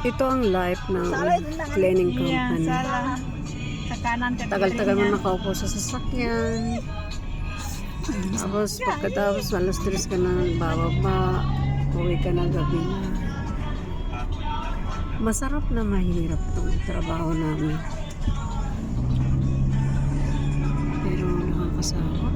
Ito ang life ng cleaning company. Sa kanan, Tagal-tagal mo nakaupo sa sasakyan. Tapos pagkatapos alas 3 ka na bababa, uwi ka na gabi na. Masarap na mahirap itong trabaho namin. Pero nakakasawa.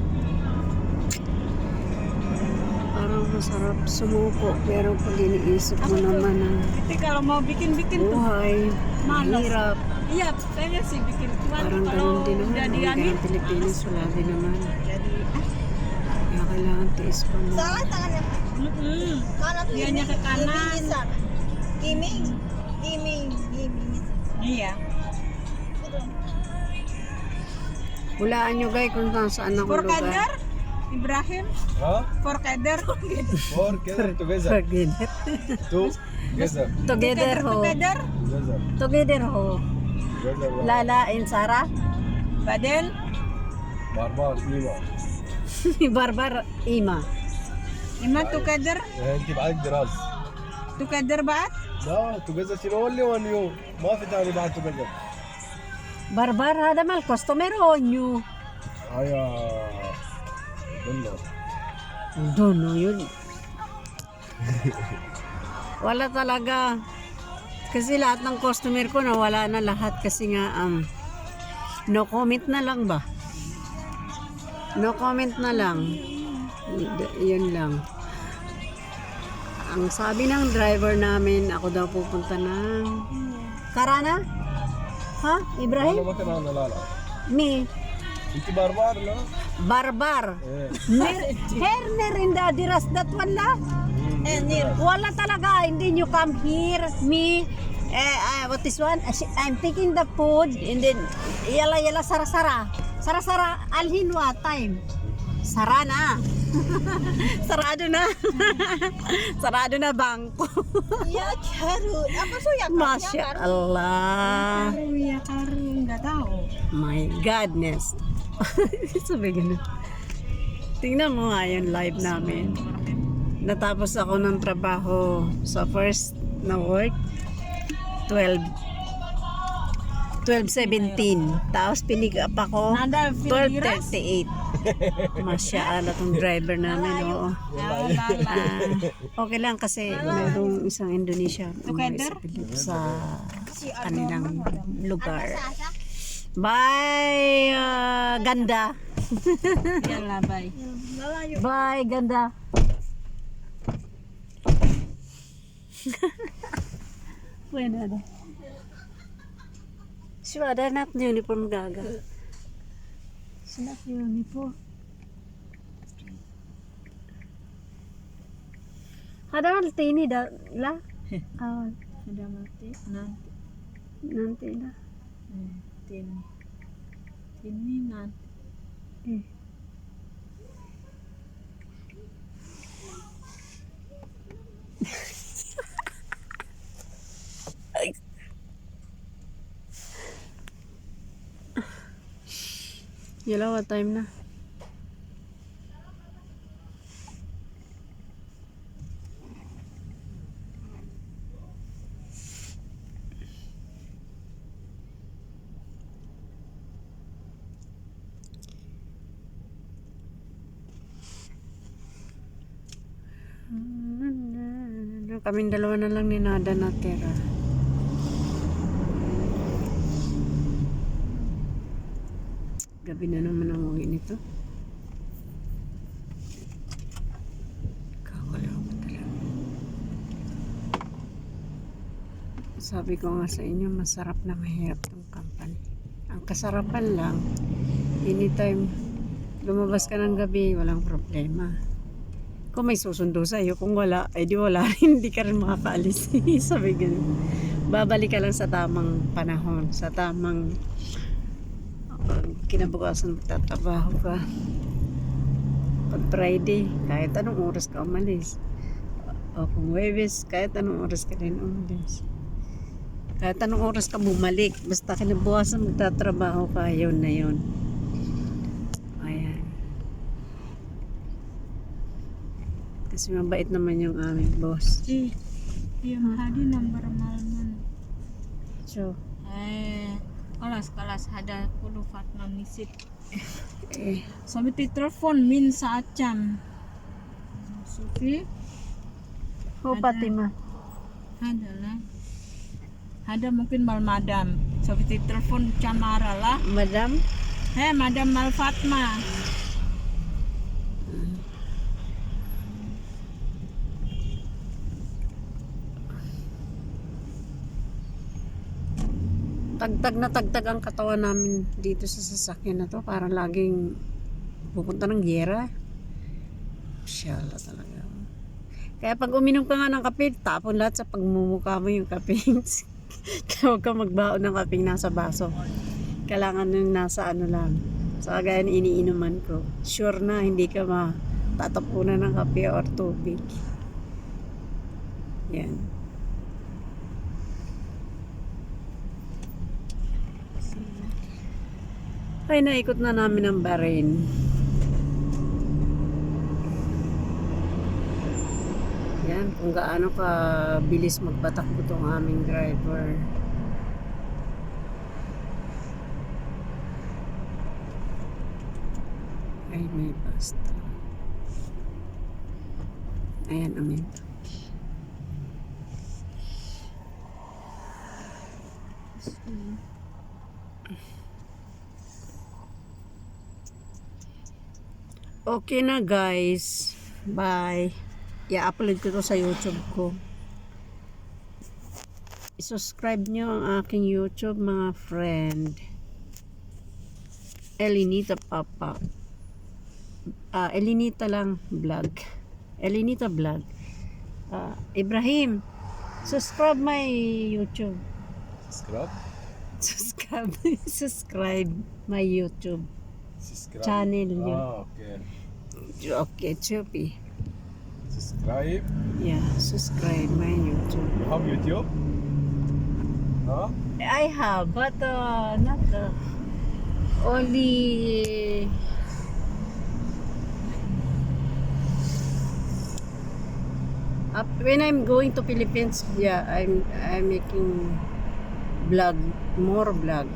Parang masarap sumuko, pero pag iniisip mo naman ang Kalau mau bikin-bikin tuh buhay, mahirap. iya pengen sih bikin cuman Parang ganun din naman. udah Kaya dianin ang Pilipinas, wala din naman. jadi Kaya kailangan tiis pa mo. Salah tangannya. Kanan tuh Dianya ke kanan. giming sana. Giming. iya Hulaan nyo guys kung saan ako lugar. Forkader Ibrahim Huh? Forkader Together, together. Together. Together. Together ho. Forkader Together. Together ho. Together. Lala and Sarah. Baden Barbar, إيمان. Barbar Ima. Ima together أنت بعدك دراز. together بعد لا together شنو only one you. ما في ثاني بعد together. Barbar hada mal customer ho nyo. هيا بالله. Dono yun. Wala talaga. Kasi lahat ng customer ko nawala na lahat kasi nga no comment na lang ba? No comment na lang. Yun lang. Ang sabi ng driver namin, ako daw pupunta ng Karana? Ha? أنا Ibrahim? ما كان أنا لا لا. Me? أنت باربار لا. Barbar? إيه. Herner in the adiras that one la? Wala talaga, hindi nyo come here, me, what is one? I'm taking the food, and then, yala, sara-sara, alhin what time? Sara na. Sarado na. Sarado na bangko. Iya Karun. Apa so ya? Masya Allah. ya Karun nggak tahu My godness. Sabi ganun. Tingnan mo nga yung live namin. Natapos ako ng trabaho sa first na work 12:17. Tapos pinick up ako Nada 12:38. Masya Allah tong driver namin, oo. Okay lang kasi mayroong isang Indonesia Together? sa kanilang lugar. Bye, ganda. Yalla bye Bye, ganda. Bueno, ada. Ada not uniform gaga. Not uniform. Ada maltini da la. Ah, sudah mati nanti nanti na. ini nanti Eh. Yala, what time na? Kaming dalawa na lang ni Nada natira. Gabi na naman ang uwi nito. Kakalaw ko talaga. Sabi ko nga sa inyo, masarap na mahirap tong company. Ang kasarapan lang, anytime lumabas ka ng gabi, walang problema. Kung may susundo sa'yo, kung wala, ay di wala rin, hindi ka rin makakaalis. Sabi ganun. Babalik ka lang sa tamang panahon, sa tamang kinabukasan magtatrabaho ka. Pag Friday, kahit anong oras ka umalis. O kung Huwebes, kahit anong oras ka rin umalis. Kahit anong oras ka bumalik, basta kinabukasan magtatrabaho ka, yun na yun. Ayan. Kasi mabait naman yung aming boss. Yang hadi nomor malaman Chu. Kalas ada kudu Fatma misit. Eh, Sabi ti telepon min sa acan. Sufi ho Fatima. ada lah. Ada mungkin mal madam. Sabi ti telepon camara lah. Madam, Madam Mal Fatma. tagtag ang katawan namin dito sa sasakyan na to. Parang laging pupunta ng giyera. Shala talaga. Kaya pag uminom ka nga ng kape, tapon lahat sa pagmumukha mo yung kape. Kaya huwag ka magbaon ng kape nasa baso. Kailangan yung nasa ano lang. Sa kagaya ng iniinuman ko. Sure na hindi ka matatapunan ng kape or tubig. Yan. Ay, naikot na namin ang Bahrain. Yan, kung gaano ka bilis magpatakbo tong aming driver. Ay, may basta. Ayan, amin. Okay na guys. Bye. I-upload ko to sa YouTube ko. I-subscribe nyo ang aking YouTube mga friend. Elinita Papa. Elinita lang vlog. Elinita vlog. Ibrahim, subscribe my YouTube. Subscribe. Subscribe my YouTube Subscribe. channel yun. Okay. Okay, Choppy. Subscribe. Yeah, subscribe my YouTube. You have YouTube? Huh? I have, but not only when I'm going to Philippines, yeah, I'm making more vlog.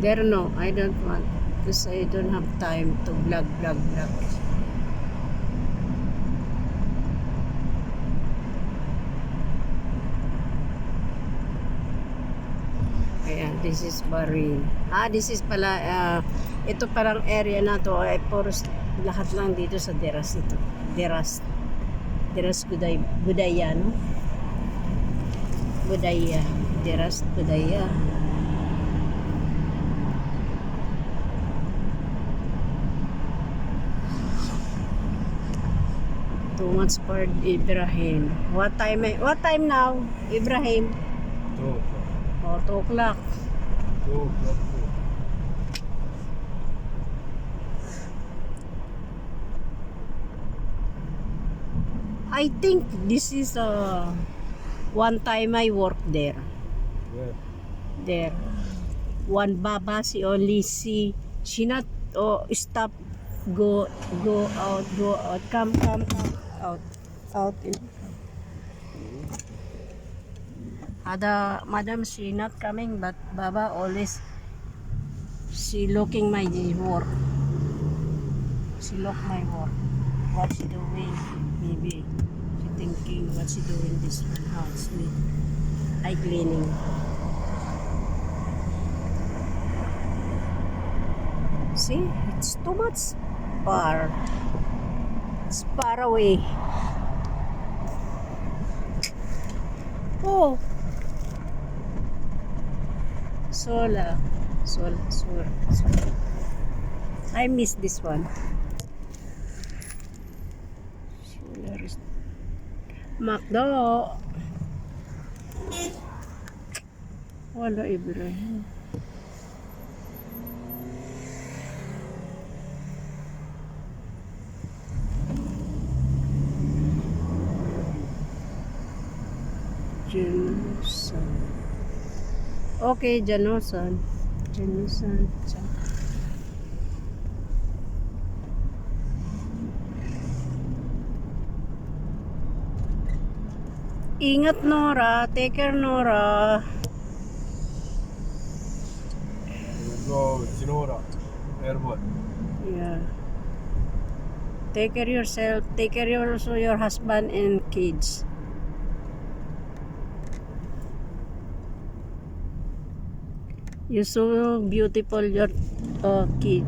There no, I don't want because I don't have time to vlog. Ayan, this is Bahrain. This is pala, ito parang area na to, ay puros lahat lang dito sa Deras ito. Deras Budaya, no? Budaya. Deras Budaya. Too much for Ibrahim. What time now, Ibrahim? 2 o'clock. Oh, 2 o'clock. 2 o'clock. I think this is one time I work there. Where? There. One baba, she only see, she not stop, go out, come out. Ada madam, she not coming, but baba always, she looking my work. She look my work. What she doing? Maybe she thinking what she doing this one house with eye cleaning. See, it's too much far. It's far away. Oh, Sola. I miss this one. Macdo. Wala Ibrahim. Janusan. Okay, Janusan. Ingat Nora, take care Nora. Go Sinora airport. Yeah. Take care yourself. Take care also your husband and kids. You so beautiful your kid,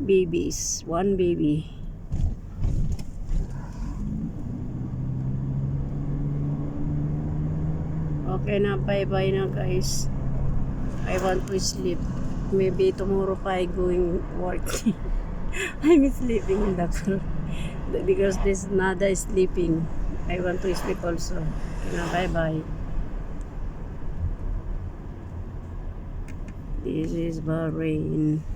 babies, one baby. Okay na, bye-bye na guys. I want to sleep. Maybe tomorrow pa I going working. I'm sleeping in the car because this Nada is sleeping. I want to sleep also. Okay na, bye-bye. This is Bahrain.